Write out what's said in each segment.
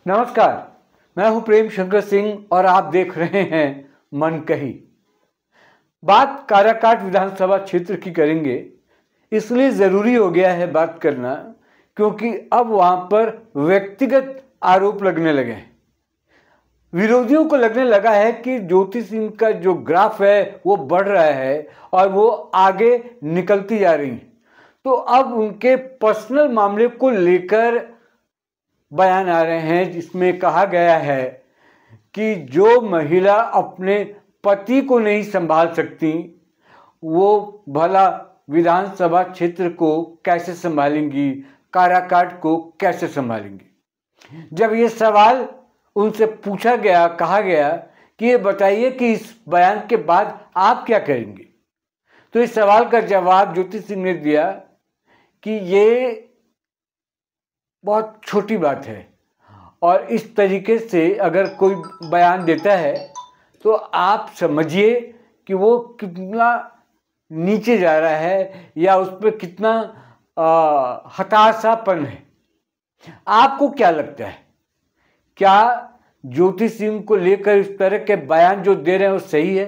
नमस्कार, मैं हूं प्रेम शंकर सिंह और आप देख रहे हैं मन कही। बात काराकाट विधानसभा क्षेत्र की करेंगे, इसलिए ज़रूरी हो गया है बात करना क्योंकि अब वहां पर व्यक्तिगत आरोप लगने लगे हैं। विरोधियों को लगने लगा है कि ज्योति सिंह का जो ग्राफ है वो बढ़ रहा है और वो आगे निकलती जा रही है। तो अब उनके पर्सनल मामले को लेकर बयान आ रहे हैं जिसमें कहा गया है कि जो महिला अपने पति को नहीं संभाल सकती वो भला विधानसभा क्षेत्र को कैसे संभालेंगी, काराकाट को कैसे संभालेंगी। जब ये सवाल उनसे पूछा गया, कहा गया कि ये बताइए कि इस बयान के बाद आप क्या करेंगे, तो इस सवाल का जवाब ज्योति सिंह ने दिया कि ये बहुत छोटी बात है और इस तरीके से अगर कोई बयान देता है तो आप समझिए कि वो कितना नीचे जा रहा है या उस पर कितना हताशापन है। आपको क्या लगता है, क्या ज्योति सिंह को लेकर इस तरह के बयान जो दे रहे हैं वो सही है?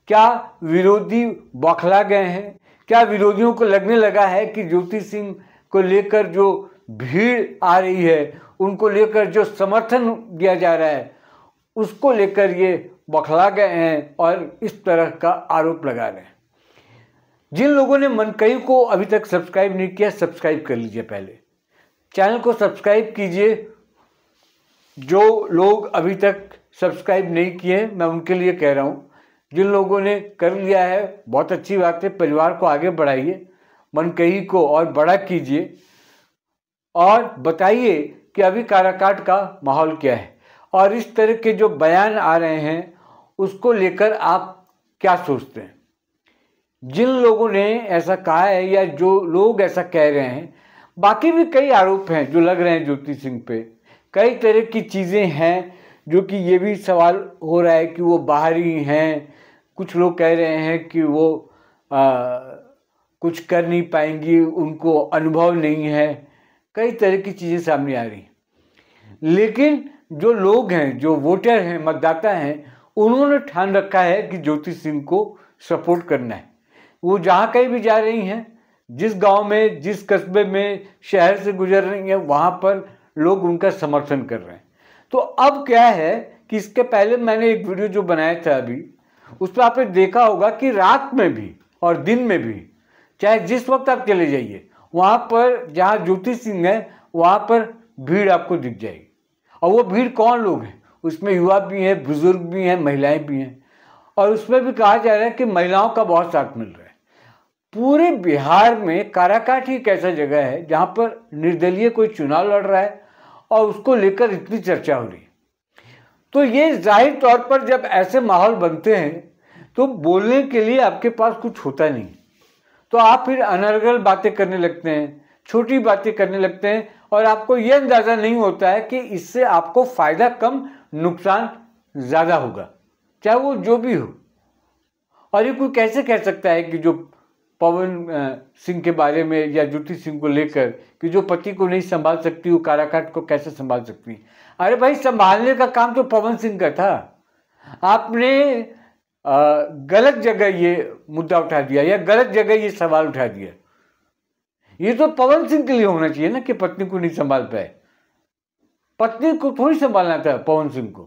क्या विरोधी बौखला गए हैं? क्या विरोधियों को लगने लगा है कि ज्योति सिंह को लेकर जो भीड़ आ रही है, उनको लेकर जो समर्थन दिया जा रहा है, उसको लेकर ये बौखला गए हैं और इस तरह का आरोप लगा रहे हैं? जिन लोगों ने मनकई को अभी तक सब्सक्राइब नहीं किया, सब्सक्राइब कर लीजिए। पहले चैनल को सब्सक्राइब कीजिए। जो लोग अभी तक सब्सक्राइब नहीं किए, मैं उनके लिए कह रहा हूँ, जिन लोगों ने कर लिया है बहुत अच्छी बात है। परिवार को आगे बढ़ाइए, मनकई को और बड़ा कीजिए और बताइए कि अभी काराकाट का माहौल क्या है और इस तरह के जो बयान आ रहे हैं उसको लेकर आप क्या सोचते हैं। जिन लोगों ने ऐसा कहा है या जो लोग ऐसा कह रहे हैं, बाकी भी कई आरोप हैं जो लग रहे हैं ज्योति सिंह पे। कई तरह की चीज़ें हैं जो कि ये भी सवाल हो रहा है कि वो बाहरी हैं। कुछ लोग कह रहे हैं कि वो कुछ कर नहीं पाएंगी, उनको अनुभव नहीं है। कई तरह की चीज़ें सामने आ रही हैं, लेकिन जो लोग हैं, जो वोटर हैं, मतदाता हैं, उन्होंने ठान रखा है कि ज्योति सिंह को सपोर्ट करना है। वो जहाँ कहीं भी जा रही हैं, जिस गांव में, जिस कस्बे में, शहर से गुजर रही हैं, वहाँ पर लोग उनका समर्थन कर रहे हैं। तो अब क्या है कि इसके पहले मैंने एक वीडियो जो बनाया था अभी, उस पर आपने देखा होगा कि रात में भी और दिन में भी, चाहे जिस वक्त आप चले जाइए, वहाँ पर जहाँ ज्योति सिंह है वहाँ पर भीड़ आपको दिख जाएगी। और वो भीड़ कौन लोग हैं? उसमें युवा भी हैं, बुजुर्ग भी हैं, महिलाएं भी हैं। और उसमें भी कहा जा रहा है कि महिलाओं का बहुत साथ मिल रहा है। पूरे बिहार में काराकाट ही एक ऐसा जगह है जहाँ पर निर्दलीय कोई चुनाव लड़ रहा है और उसको लेकर इतनी चर्चा हो रही है। तो ये जाहिर तौर पर जब ऐसे माहौल बनते हैं तो बोलने के लिए आपके पास कुछ होता नहीं, तो आप फिर अनर्गल बातें करने लगते हैं, छोटी बातें करने लगते हैं और आपको ये अंदाज़ा नहीं होता है कि इससे आपको फ़ायदा कम, नुकसान ज़्यादा होगा, चाहे वो जो भी हो। और ये कोई कैसे कह सकता है कि जो पवन सिंह के बारे में या ज्योति सिंह को लेकर कि जो पति को नहीं संभाल सकती वो काराकाट को कैसे संभाल सकती है? अरे भाई, संभालने का काम तो पवन सिंह का था। आपने गलत जगह ये मुद्दा उठा दिया या गलत जगह ये सवाल उठा दिया। ये तो पवन सिंह के लिए होना चाहिए ना कि पत्नी को नहीं संभाल पाए। पत्नी को थोड़ी संभालना था पवन सिंह को,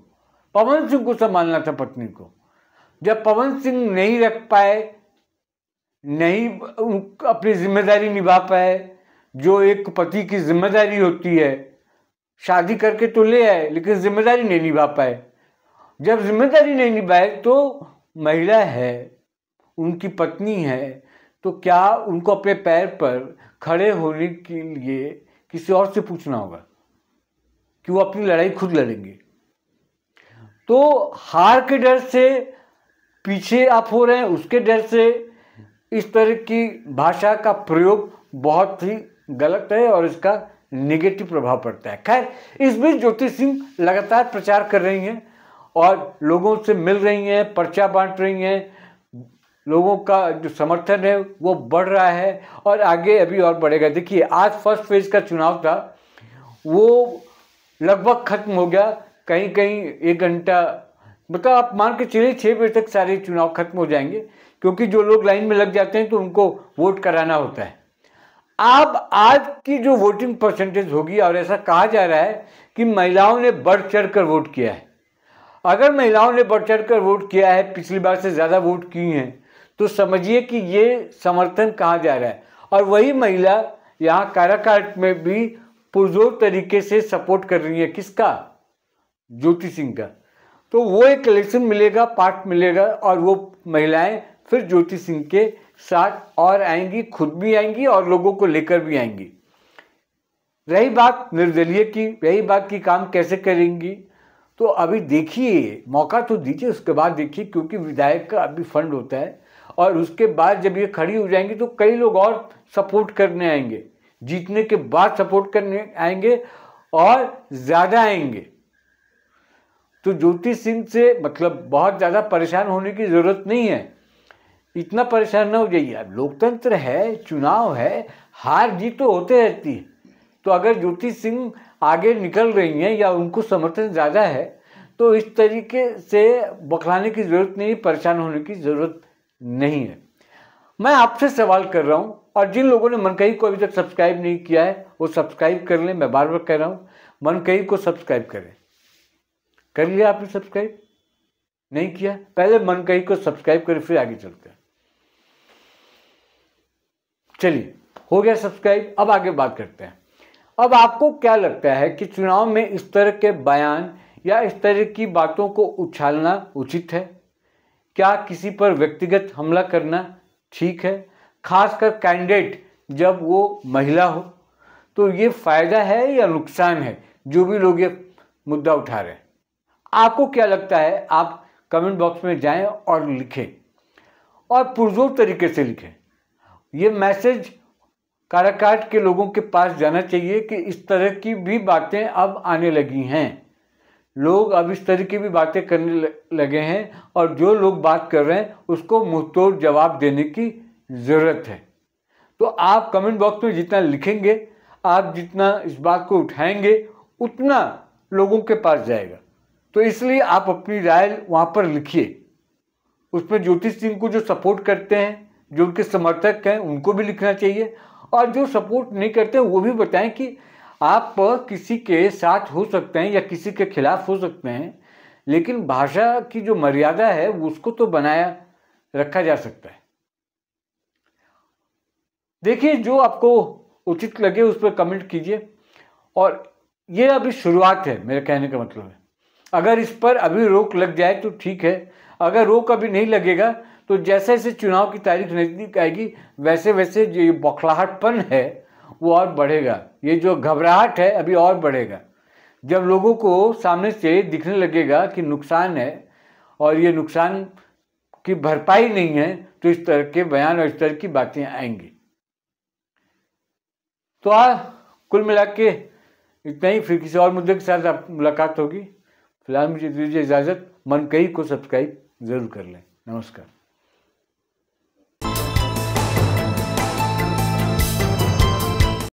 पवन सिंह को संभालना था पत्नी को। जब पवन सिंह नहीं रख पाए, नहीं अपनी जिम्मेदारी निभा पाए, जो एक पति की जिम्मेदारी होती है, शादी करके तो ले आए लेकिन जिम्मेदारी नहीं निभा पाए। जब जिम्मेदारी नहीं निभाए तो महिला है, उनकी पत्नी है, तो क्या उनको अपने पैर पर खड़े होने के लिए किसी और से पूछना होगा कि वो अपनी लड़ाई खुद लड़ेंगे? तो हार के डर से पीछे आप हो रहे हैं, उसके डर से इस तरह की भाषा का प्रयोग बहुत ही गलत है और इसका नेगेटिव प्रभाव पड़ता है। खैर, इस बीच ज्योति सिंह लगातार प्रचार कर रही हैं और लोगों से मिल रही हैं, पर्चा बांट रही हैं। लोगों का जो समर्थन है वो बढ़ रहा है और आगे अभी और बढ़ेगा। देखिए, आज फर्स्ट फेज का चुनाव था, वो लगभग खत्म हो गया, कहीं कहीं 1 घंटा, मतलब आप मान के चलिए 6 बजे तक सारे चुनाव खत्म हो जाएंगे, क्योंकि जो लोग लाइन में लग जाते हैं तो उनको वोट कराना होता है। अब आज की जो वोटिंग परसेंटेज होगी, और ऐसा कहा जा रहा है कि महिलाओं ने बढ़ चढ़ कर वोट किया है। अगर महिलाओं ने बढ़ चढ़ कर वोट किया है, पिछली बार से ज़्यादा वोट की हैं, तो समझिए कि ये समर्थन कहाँ जा रहा है। और वही महिला यहाँ काराकाट में भी पुरजोर तरीके से सपोर्ट कर रही है, किसका? ज्योति सिंह का। तो वो एक इलेक्शन मिलेगा, पार्ट मिलेगा, और वो महिलाएं फिर ज्योति सिंह के साथ और आएंगी, खुद भी आएंगी और लोगों को लेकर भी आएंगी। रही बात निर्दलीय की, रही बात की काम कैसे करेंगी, तो अभी देखिए, मौका तो दीजिए, उसके बाद देखिए, क्योंकि विधायक का अभी फंड होता है, और उसके बाद जब ये खड़ी हो जाएंगी तो कई लोग और सपोर्ट करने आएंगे, जीतने के बाद सपोर्ट करने आएंगे और ज़्यादा आएंगे। तो ज्योति सिंह से मतलब बहुत ज़्यादा परेशान होने की ज़रूरत नहीं है, इतना परेशान ना हो जाइए। अब लोकतंत्र है, चुनाव है, हार जीत तो होते रहती है। तो अगर ज्योति सिंह आगे निकल रही हैं या उनको समर्थन ज़्यादा है, तो इस तरीके से बौखलाने की ज़रूरत नहीं, परेशान होने की ज़रूरत नहीं है। मैं आपसे सवाल कर रहा हूँ, और जिन लोगों ने मनकही को अभी तक सब्सक्राइब नहीं किया है वो सब्सक्राइब कर लें। मैं बार बार कह रहा हूँ, मनकही को सब्सक्राइब करें। कर लिया आपने सब्सक्राइब? नहीं किया? पहले मनकही को सब्सक्राइब करें, फिर आगे चलते हैं। चलिए, हो गया सब्सक्राइब, अब आगे बात करते हैं। अब आपको क्या लगता है कि चुनाव में इस तरह के बयान या इस तरह की बातों को उछालना उचित है? क्या किसी पर व्यक्तिगत हमला करना ठीक है? खासकर कैंडिडेट जब वो महिला हो, तो ये फायदा है या नुकसान है, जो भी लोग ये मुद्दा उठा रहे हैं? आपको क्या लगता है? आप कमेंट बॉक्स में जाएं और लिखें, और पुरजोर तरीके से लिखें। ये मैसेज काराकाट के लोगों के पास जाना चाहिए कि इस तरह की भी बातें अब आने लगी हैं, लोग अब इस तरह की भी बातें करने लगे हैं, और जो लोग बात कर रहे हैं उसको मुंहतोड़ जवाब देने की ज़रूरत है। तो आप कमेंट बॉक्स में जितना लिखेंगे, आप जितना इस बात को उठाएंगे, उतना लोगों के पास जाएगा। तो इसलिए आप अपनी राय वहाँ पर लिखिए। उसमें ज्योति सिंह को जो सपोर्ट करते हैं, जो उनके समर्थक हैं, उनको भी लिखना चाहिए, और जो सपोर्ट नहीं करते हैं वो भी बताएं कि आप किसी के साथ हो सकते हैं या किसी के खिलाफ हो सकते हैं, लेकिन भाषा की जो मर्यादा है उसको तो बनाया रखा जा सकता है। देखिए, जो आपको उचित लगे उस पर कमेंट कीजिए, और ये अभी शुरुआत है, मेरे कहने का मतलब है। अगर इस पर अभी रोक लग जाए तो ठीक है, अगर रोक अभी नहीं लगेगा तो जैसे जैसे चुनाव की तारीख नज़दीक आएगी वैसे वैसे जो ये बौखलाहटपन है वो और बढ़ेगा, ये जो घबराहट है अभी और बढ़ेगा। जब लोगों को सामने से दिखने लगेगा कि नुकसान है और ये नुकसान की भरपाई नहीं है, तो इस तरह के बयान और इस तरह की बातें आएंगी। तो कुल मिला के इतना ही, फिर किसी और मुद्दे के साथ मुलाकात होगी। फिलहाल मुझे दीजिए इजाज़त। मनकही को सब्सक्राइब ज़रूर कर लें। नमस्कार।